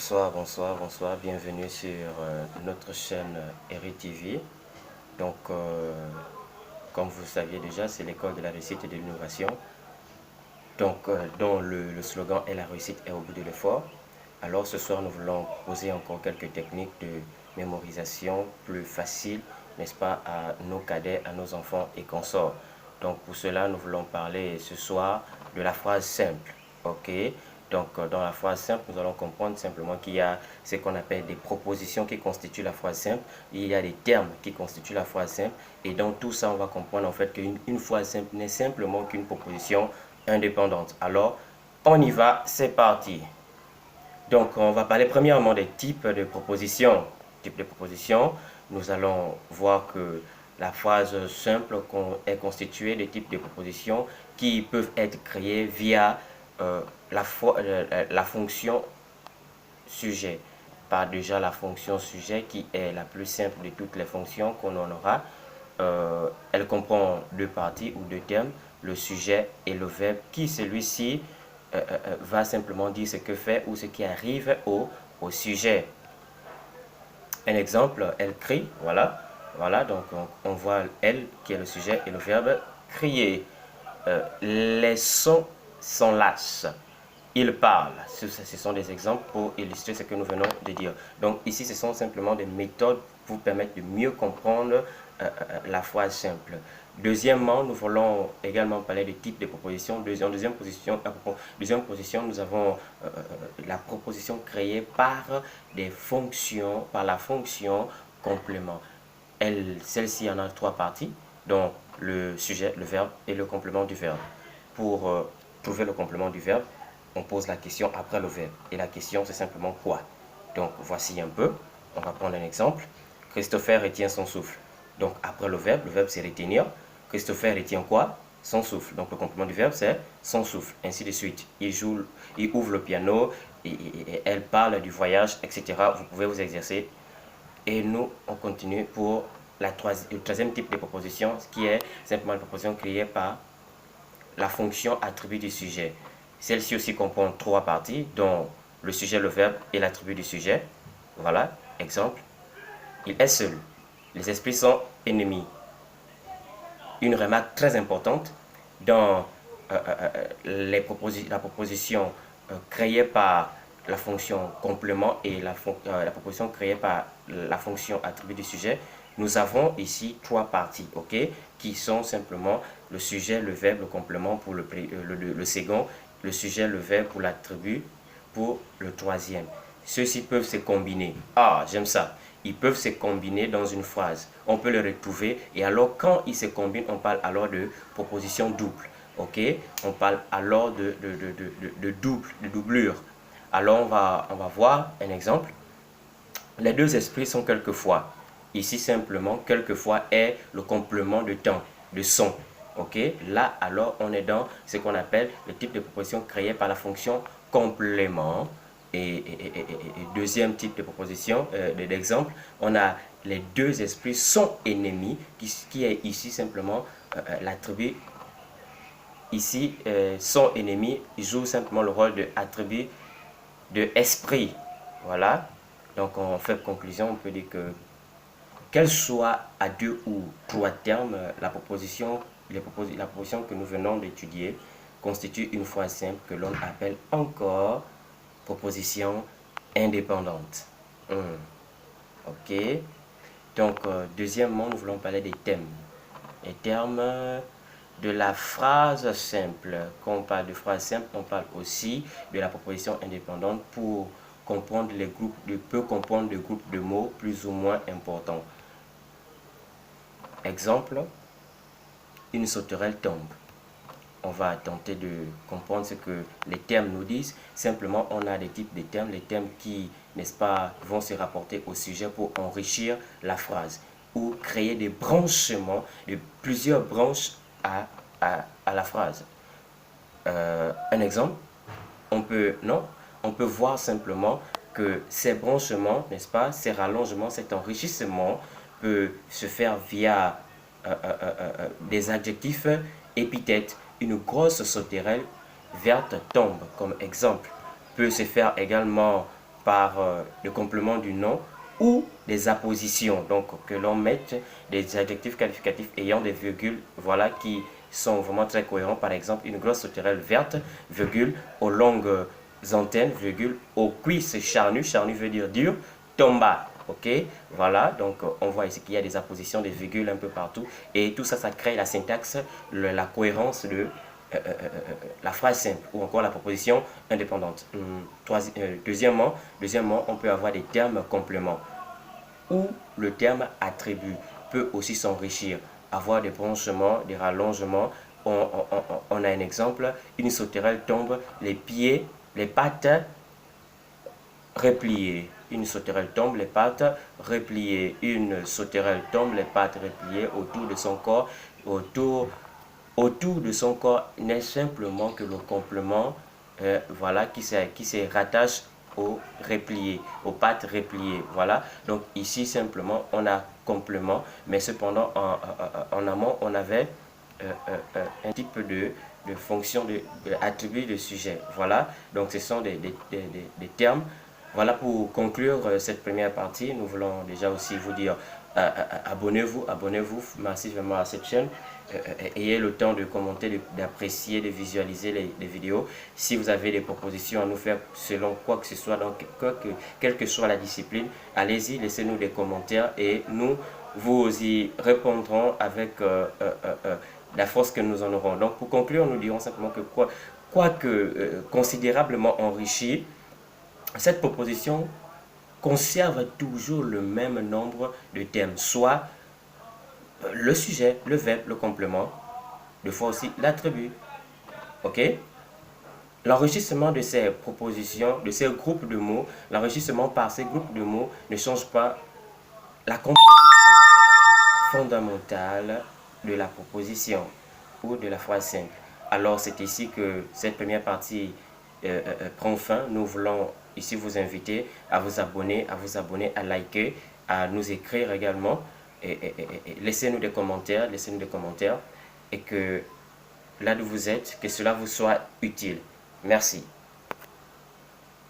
Bonsoir, bienvenue sur notre chaîne RITV. Donc, comme vous le saviez déjà, c'est l'école de la réussite et de l'innovation. Donc, dont le slogan est la réussite est au bout de l'effort. Alors, ce soir, nous voulons poser encore quelques techniques de mémorisation plus faciles, n'est-ce pas, à nos cadets, à nos enfants et consorts. Donc, pour cela, nous voulons parler ce soir de la phrase simple. Ok? Donc, dans la phrase simple, nous allons comprendre simplement qu'il y a ce qu'on appelle des propositions qui constituent la phrase simple. Il y a des termes qui constituent la phrase simple. Et dans tout ça, on va comprendre en fait qu'une phrase simple n'est simplement qu'une proposition indépendante. Alors, on y va, c'est parti. Donc, on va parler premièrement des types de propositions. Nous allons voir que la phrase simple est constituée de types de propositions qui peuvent être créées via la fonction sujet. Par déjà la fonction sujet qui est la plus simple de toutes les fonctions qu'on en aura. Elle comprend deux parties ou deux termes, le sujet et le verbe, qui celui-ci va simplement dire ce que fait ou ce qui arrive au sujet. Un exemple, elle crie, voilà, donc on voit elle qui est le sujet et le verbe crier. Les sons s'enlacent. Il parle. Ce sont des exemples pour illustrer ce que nous venons de dire. Donc ici, ce sont simplement des méthodes pour vous permettre de mieux comprendre la phrase simple. Deuxièmement, nous voulons également parler des types de propositions. En deuxième position, nous avons la proposition créée par la fonction complément. Celle-ci en a trois parties, donc le sujet, le verbe et le complément du verbe. Pour trouver le complément du verbe, on pose la question après le verbe. Et la question, c'est simplement quoi? Donc, voici un peu. On va prendre un exemple. Christopher retient son souffle. Donc, après le verbe c'est retenir. Christopher retient quoi? Son souffle. Donc, le complément du verbe, c'est son souffle. Ainsi de suite. Il ouvre le piano, et elle parle du voyage, etc. Vous pouvez vous exercer. Et nous, on continue pour le troisième type de proposition, qui est simplement la proposition créée par la fonction attribut du sujet. Celle-ci aussi comprend trois parties, dont le sujet, le verbe et l'attribut du sujet. Voilà, exemple. Il est seul. Les esprits sont ennemis. Une remarque très importante dans la proposition créée par la fonction complément et la proposition créée par la fonction attribut du sujet, nous avons ici trois parties, ok, qui sont simplement le sujet, le verbe, le complément pour le second, le sujet, le verbe pour l'attribut pour le troisième. Ceux-ci peuvent se combiner. Ah, j'aime ça. Ils peuvent se combiner dans une phrase. On peut les retrouver et alors quand ils se combinent, on parle alors de proposition double. Ok? On parle alors de doublure. Alors on va voir un exemple. Les deux esprits sont quelquefois. Ici simplement, quelquefois est le complément de temps, de son. Ok? Là alors on est dans ce qu'on appelle le type de proposition créé par la fonction complément. Et deuxième type de proposition, d'exemple, on a les deux esprits sont ennemis, qui est ici simplement l'attribut. Ici, sont ennemis, joue simplement le rôle de attribut de esprit. Voilà. Donc, en fait conclusion, on peut dire que, qu'elle soit à deux ou trois termes, la proposition que nous venons d'étudier constitue une phrase simple que l'on appelle encore proposition indépendante. Ok. Donc, deuxièmement, nous voulons parler des thèmes. Les termes de la phrase simple. Quand on parle de phrase simple, on parle aussi de la proposition indépendante pour comprendre les groupes, peut comprendre des groupes de mots plus ou moins importants. Exemple, une sauterelle tombe. On va tenter de comprendre ce que les termes nous disent. Simplement, on a des types de termes, les termes qui, n'est-ce pas, vont se rapporter au sujet pour enrichir la phrase ou créer des branchements, de plusieurs branches à la phrase. Un exemple, on peut voir simplement que ces branchements, n'est-ce pas, ces rallongements, cet enrichissement peut se faire via des adjectifs épithètes. Une grosse sauterelle verte tombe, comme exemple, peut se faire également par le complément du nom ou des appositions, donc que l'on mette des adjectifs qualificatifs ayant des virgules, voilà, qui sont vraiment très cohérents. Par exemple, une grosse sauterelle verte, virgule, aux longues antennes, virgule, aux cuisses charnues, charnu veut dire dur, tomba. Ok, voilà, donc on voit ici qu'il y a des appositions, des virgules un peu partout, et tout ça, ça crée la syntaxe, la cohérence de la phrase simple ou encore la proposition indépendante. Deuxièmement, on peut avoir des termes compléments où le terme attribut peut aussi s'enrichir, avoir des branchements, des rallongements. On a un exemple, une sauterelle tombe, les pieds, les pattes repliées. Une sauterelle tombe, les pattes repliées. Une sauterelle tombe, les pattes repliées autour de son corps. Autour de son corps n'est simplement que le complément, voilà, qui se rattache aux repliés, aux pattes repliées. Voilà, donc ici simplement on a complément, mais cependant en amont on avait un type de fonction, de attribut de sujet. Voilà, donc ce sont des termes. Voilà pour conclure cette première partie. Nous voulons déjà aussi vous dire abonnez-vous massivement à cette chaîne. Ayez le temps de commenter, d'apprécier, de visualiser les vidéos. Si vous avez des propositions à nous faire selon quoi que ce soit, donc quelle que soit la discipline, allez-y, laissez-nous des commentaires et nous vous y répondrons avec la force que nous en aurons. Donc pour conclure, nous dirons simplement que quoique considérablement enrichi, cette proposition conserve toujours le même nombre de thèmes, soit le sujet, le verbe, le complément, deux fois aussi l'attribut. Ok? L'enregistrement de ces propositions, de ces groupes de mots, l'enregistrement par ces groupes de mots ne change pas la composition fondamentale de la proposition ou de la phrase simple. Alors c'est ici que cette première partie prend fin. Nous voulons ici vous inviter à vous abonner, à liker, à nous écrire également. Et laissez-nous des commentaires, et que là où vous êtes, que cela vous soit utile. Merci.